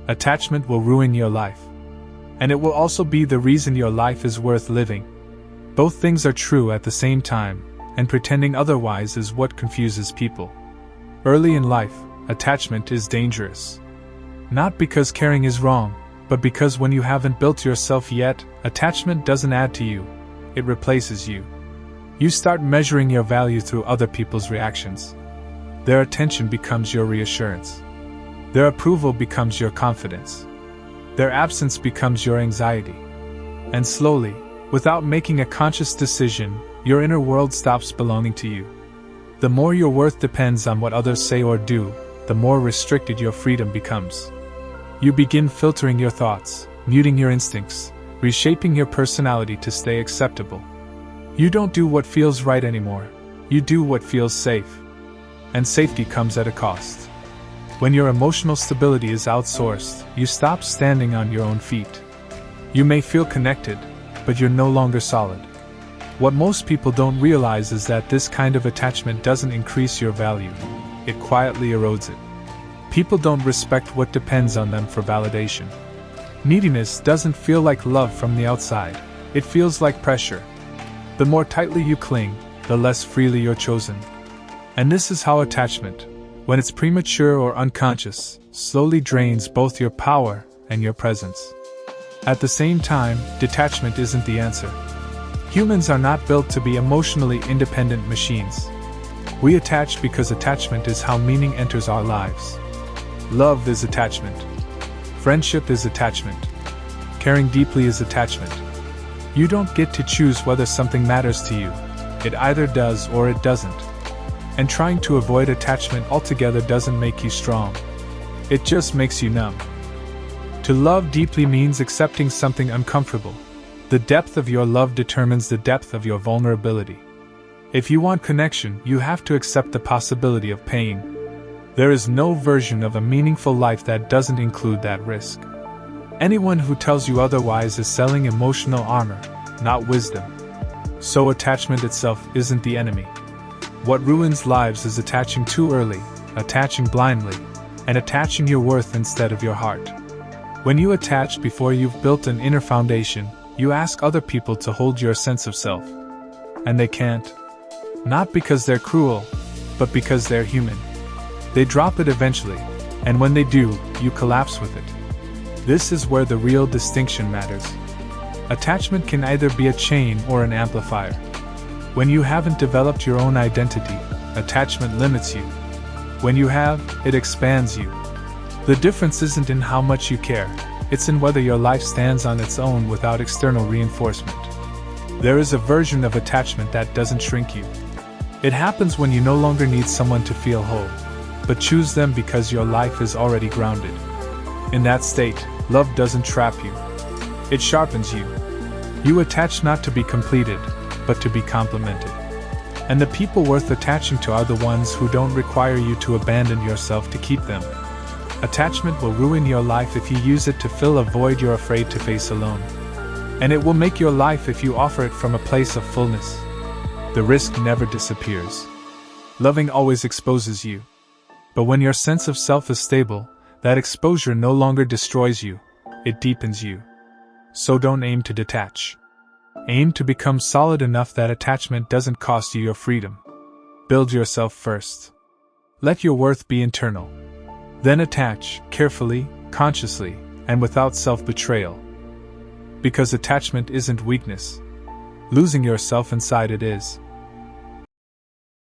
Attachment will ruin your life. And it will also be the reason your life is worth living. Both things are true at the same time, and pretending otherwise is what confuses people. Early in life, attachment is dangerous. Not because caring is wrong, but because when you haven't built yourself yet, attachment doesn't add to you, it replaces you. You start measuring your value through other people's reactions. Their attention becomes your reassurance. Their approval becomes your confidence. Their absence becomes your anxiety. And slowly, without making a conscious decision, your inner world stops belonging to you. The more your worth depends on what others say or do, the more restricted your freedom becomes. You begin filtering your thoughts, muting your instincts, reshaping your personality to stay acceptable. You don't do what feels right anymore. You do what feels safe. And safety comes at a cost. When your emotional stability is outsourced, you stop standing on your own feet. You may feel connected, but you're no longer solid. What most people don't realize is that this kind of attachment doesn't increase your value, it quietly erodes it. People don't respect what depends on them for validation. Neediness doesn't feel like love from the outside, it feels like pressure. The more tightly you cling, the less freely you're chosen. And this is how attachment, when it's premature or unconscious, slowly drains both your power and your presence. At the same time, detachment isn't the answer. Humans are not built to be emotionally independent machines. We attach because attachment is how meaning enters our lives. Love is attachment. Friendship is attachment. Caring deeply is attachment. You don't get to choose whether something matters to you. It either does or it doesn't. And trying to avoid attachment altogether doesn't make you strong. It just makes you numb. To love deeply means accepting something uncomfortable. The depth of your love determines the depth of your vulnerability. If you want connection, you have to accept the possibility of pain. There is no version of a meaningful life that doesn't include that risk. Anyone who tells you otherwise is selling emotional armor, not wisdom. So attachment itself isn't the enemy. What ruins lives is attaching too early, attaching blindly, and attaching your worth instead of your heart. When you attach before you've built an inner foundation, you ask other people to hold your sense of self. And they can't. Not because they're cruel, but because they're human. They drop it eventually, and when they do, you collapse with it. This is where the real distinction matters. Attachment can either be a chain or an amplifier. When you haven't developed your own identity, attachment limits you. When you have, it expands you. The difference isn't in how much you care, it's in whether your life stands on its own without external reinforcement. There is a version of attachment that doesn't shrink you. It happens when you no longer need someone to feel whole, but choose them because your life is already grounded. In that state, love doesn't trap you. It sharpens you. You attach not to be completed, but to be complemented. And the people worth attaching to are the ones who don't require you to abandon yourself to keep them. Attachment will ruin your life if you use it to fill a void you're afraid to face alone. And it will make your life if you offer it from a place of fullness. The risk never disappears. Loving always exposes you. But when your sense of self is stable, that exposure no longer destroys you, it deepens you. So don't aim to detach. Aim to become solid enough that attachment doesn't cost you your freedom. Build yourself first. Let your worth be internal. Then attach, carefully, consciously, and without self-betrayal. Because attachment isn't weakness. Losing yourself inside it is.